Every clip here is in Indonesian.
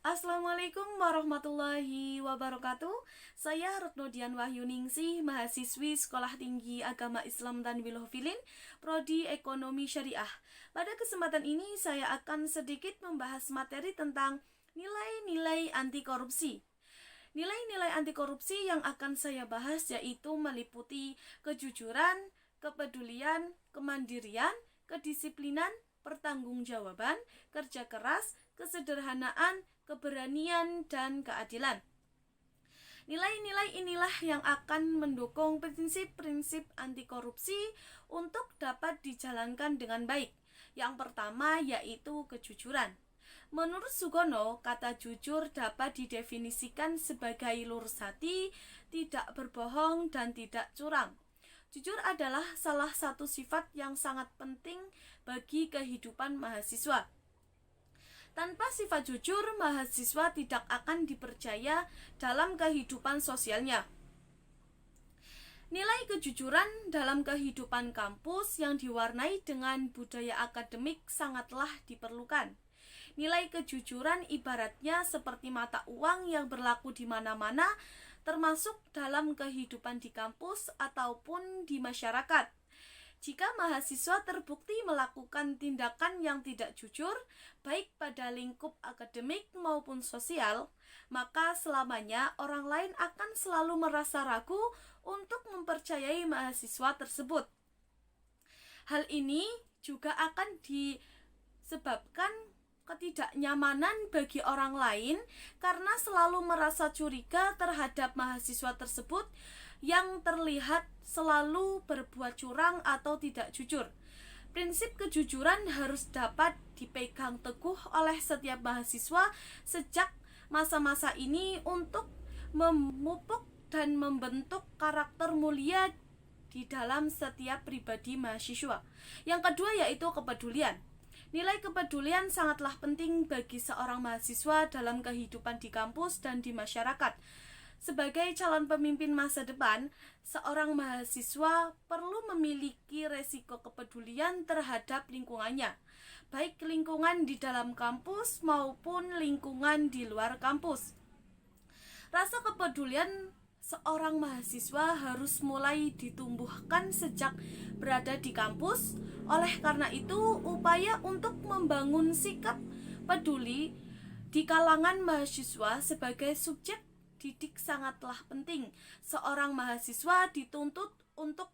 Assalamualaikum warahmatullahi wabarakatuh. Saya Retno Dian Wahyuningsih, mahasiswi Sekolah Tinggi Agama Islam Tanwil Hufilin, Prodi Ekonomi Syariah. Pada kesempatan ini saya akan sedikit membahas materi tentang nilai-nilai anti korupsi. Nilai-nilai anti korupsi yang akan saya bahas yaitu meliputi kejujuran, kepedulian, kemandirian, kedisiplinan, pertanggungjawaban, kerja keras, kesederhanaan, keberanian, dan keadilan. Nilai-nilai inilah yang akan mendukung prinsip-prinsip anti korupsi untuk dapat dijalankan dengan baik. Yang pertama yaitu kejujuran. Menurut Sugono, kata jujur dapat didefinisikan sebagai lurus hati, tidak berbohong, dan tidak curang. Jujur adalah salah satu sifat yang sangat penting bagi kehidupan mahasiswa. Tanpa sifat jujur, mahasiswa tidak akan dipercaya dalam kehidupan sosialnya. Nilai kejujuran dalam kehidupan kampus yang diwarnai dengan budaya akademik sangatlah diperlukan. Nilai kejujuran ibaratnya seperti mata uang yang berlaku di mana-mana, termasuk dalam kehidupan di kampus ataupun di masyarakat. Jika mahasiswa terbukti melakukan tindakan yang tidak jujur, baik pada lingkup akademik maupun sosial, maka selamanya orang lain akan selalu merasa ragu untuk mempercayai mahasiswa tersebut. Hal ini juga akan disebabkan ketidaknyamanan bagi orang lain karena selalu merasa curiga terhadap mahasiswa tersebut yang terlihat selalu berbuat curang atau tidak jujur. Prinsip kejujuran harus dapat dipegang teguh oleh setiap mahasiswa sejak masa-masa ini untuk memupuk dan membentuk karakter mulia di dalam setiap pribadi mahasiswa. Yang kedua yaitu kepedulian. Nilai kepedulian sangatlah penting bagi seorang mahasiswa dalam kehidupan di kampus dan di masyarakat. Sebagai calon pemimpin masa depan, seorang mahasiswa perlu memiliki resiko kepedulian terhadap lingkungannya, baik lingkungan di dalam kampus maupun lingkungan di luar kampus. Rasa kepedulian seorang mahasiswa harus mulai ditumbuhkan sejak berada di kampus. Oleh karena itu, upaya untuk membangun sikap peduli di kalangan mahasiswa sebagai subjek didik sangatlah penting. Seorang mahasiswa dituntut untuk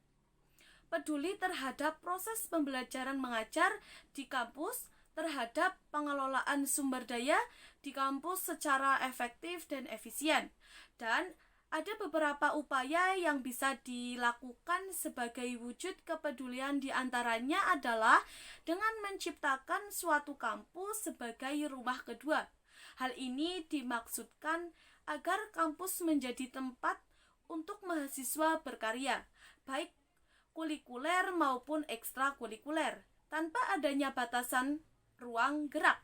peduli terhadap proses pembelajaran mengajar di kampus, terhadap pengelolaan sumber daya di kampus secara efektif dan efisien. Dan ada beberapa upaya yang bisa dilakukan sebagai wujud kepedulian, diantaranya adalah dengan menciptakan suatu kampus sebagai rumah kedua. Hal ini dimaksudkan agar kampus menjadi tempat untuk mahasiswa berkarya, baik kulikuler maupun ekstrakurikuler, tanpa adanya batasan ruang gerak.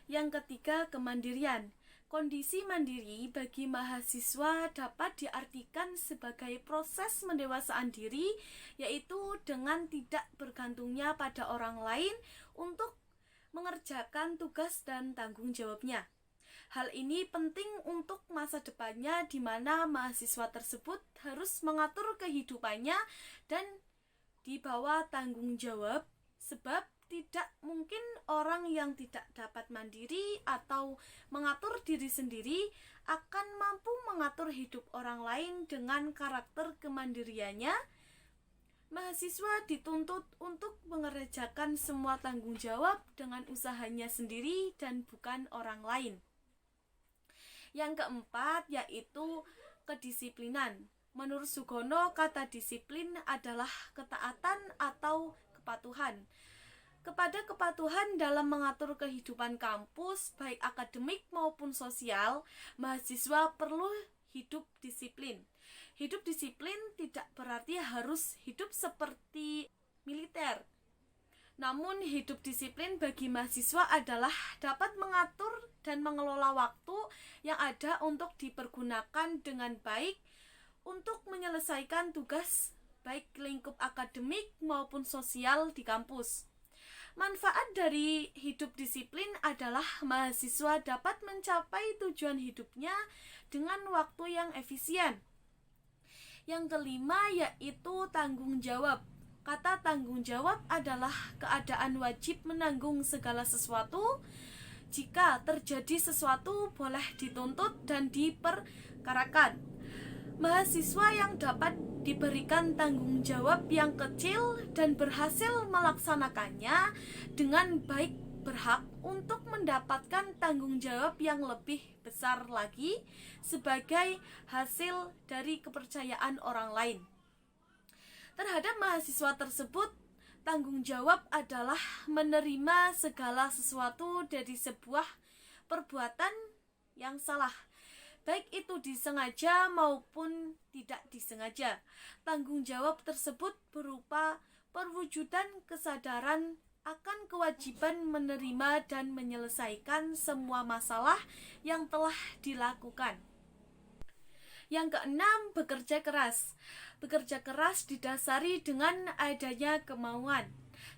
Yang ketiga, kemandirian. Kondisi mandiri bagi mahasiswa dapat diartikan sebagai proses mendewasaan diri, yaitu dengan tidak bergantungnya pada orang lain untuk mengerjakan tugas dan tanggung jawabnya. Hal ini penting untuk masa depannya, di mana mahasiswa tersebut harus mengatur kehidupannya dan di bawah tanggung jawab, sebab tidak mungkin orang yang tidak dapat mandiri atau mengatur diri sendiri akan mampu mengatur hidup orang lain dengan karakter kemandiriannya. Mahasiswa dituntut untuk mengerjakan semua tanggung jawab dengan usahanya sendiri dan bukan orang lain. Yang keempat yaitu kedisiplinan. Menurut Sugono, kata disiplin adalah ketaatan atau kepatuhan. Kepada kepatuhan dalam mengatur kehidupan kampus, baik akademik maupun sosial, mahasiswa perlu hidup disiplin. Hidup disiplin tidak berarti harus hidup seperti militer. Namun hidup disiplin bagi mahasiswa adalah dapat mengatur dan mengelola waktu yang ada untuk dipergunakan dengan baik untuk menyelesaikan tugas baik lingkup akademik maupun sosial di kampus. Manfaat dari hidup disiplin adalah mahasiswa dapat mencapai tujuan hidupnya dengan waktu yang efisien. Yang kelima yaitu tanggung jawab. Kata tanggung jawab adalah keadaan wajib menanggung segala sesuatu. Jika terjadi sesuatu boleh dituntut dan diperkarakan. Mahasiswa yang dapat diberikan tanggung jawab yang kecil dan berhasil melaksanakannya dengan baik berhak untuk mendapatkan tanggung jawab yang lebih besar lagi sebagai hasil dari kepercayaan orang lain. Terhadap mahasiswa tersebut, tanggung jawab adalah menerima segala sesuatu dari sebuah perbuatan yang salah, baik itu disengaja maupun tidak disengaja. Tanggung jawab tersebut berupa perwujudan kesadaran akan kewajiban menerima dan menyelesaikan semua masalah yang telah dilakukan. Yang keenam, bekerja keras. Bekerja keras didasari dengan adanya kemauan.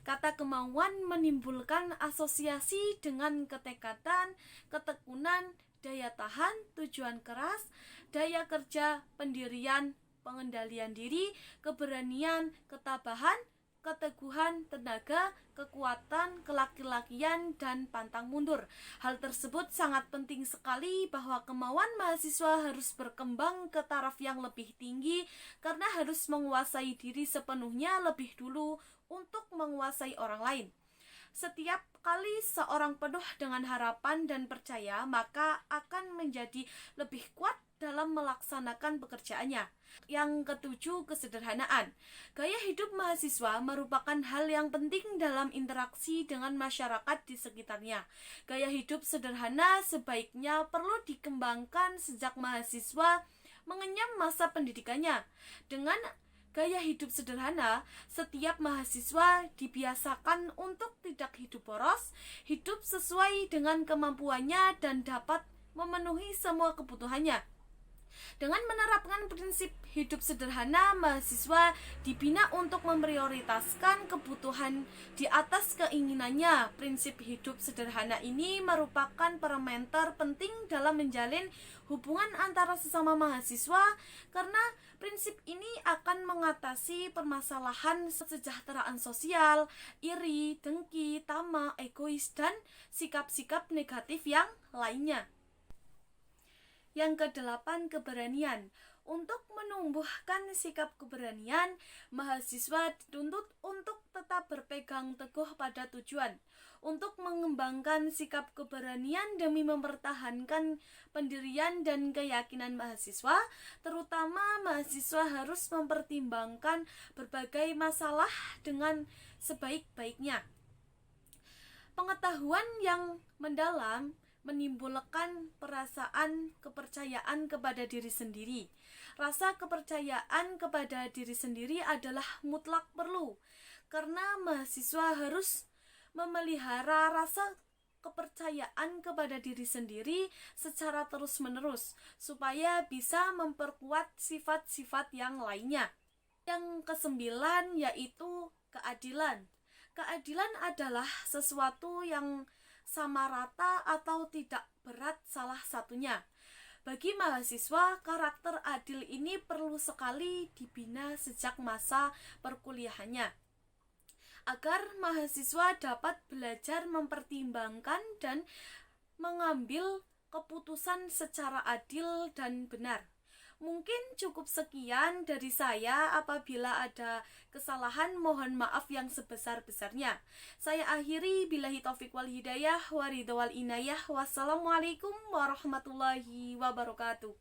Kata kemauan menimbulkan asosiasi dengan ketekatan, ketekunan, daya tahan, tujuan keras, daya kerja, pendirian, pengendalian diri, keberanian, ketabahan, keteguhan, tenaga, kekuatan, kelaki-lakian, dan pantang mundur. Hal tersebut sangat penting sekali bahwa kemauan mahasiswa harus berkembang ke taraf yang lebih tinggi karena harus menguasai diri sepenuhnya lebih dulu untuk menguasai orang lain. Setiap kali seorang penuh dengan harapan dan percaya, maka akan menjadi lebih kuat dalam melaksanakan pekerjaannya. Yang ketujuh, kesederhanaan. Gaya hidup mahasiswa merupakan hal yang penting dalam interaksi dengan masyarakat di sekitarnya. Gaya hidup sederhana sebaiknya perlu dikembangkan sejak mahasiswa mengenyam masa pendidikannya. Dengan gaya hidup sederhana, setiap mahasiswa dibiasakan untuk tidak hidup boros, hidup sesuai dengan kemampuannya dan dapat memenuhi semua kebutuhannya. Dengan menerapkan prinsip hidup sederhana, mahasiswa dibina untuk memprioritaskan kebutuhan di atas keinginannya. Prinsip hidup sederhana ini merupakan parameter penting dalam menjalin hubungan antara sesama mahasiswa karena prinsip ini akan mengatasi permasalahan kesejahteraan sosial, iri, dengki, tamak, egois, dan sikap-sikap negatif yang lainnya. Yang kedelapan, keberanian. Untuk menumbuhkan sikap keberanian, mahasiswa dituntut untuk tetap berpegang teguh pada tujuan. Untuk mengembangkan sikap keberanian demi mempertahankan pendirian dan keyakinan mahasiswa, terutama mahasiswa harus mempertimbangkan berbagai masalah dengan sebaik-baiknya. Pengetahuan yang mendalam menimbulkan perasaan kepercayaan kepada diri sendiri. Rasa kepercayaan kepada diri sendiri adalah mutlak perlu, karena mahasiswa harus memelihara rasa kepercayaan kepada diri sendiri secara terus-menerus, supaya bisa memperkuat sifat-sifat yang lainnya. Yang kesembilan yaitu keadilan. Keadilan adalah sesuatu yang sama rata atau tidak berat salah satunya. Bagi mahasiswa, karakter adil ini perlu sekali dibina sejak masa perkuliahannya, agar mahasiswa dapat belajar mempertimbangkan dan mengambil keputusan secara adil dan benar. Mungkin cukup sekian dari saya. Apabila ada kesalahan, mohon maaf yang sebesar-besarnya. Saya akhiri, billahi taufiq wal hidayah, waridho wal inayah. Wassalamualaikum warahmatullahi wabarakatuh.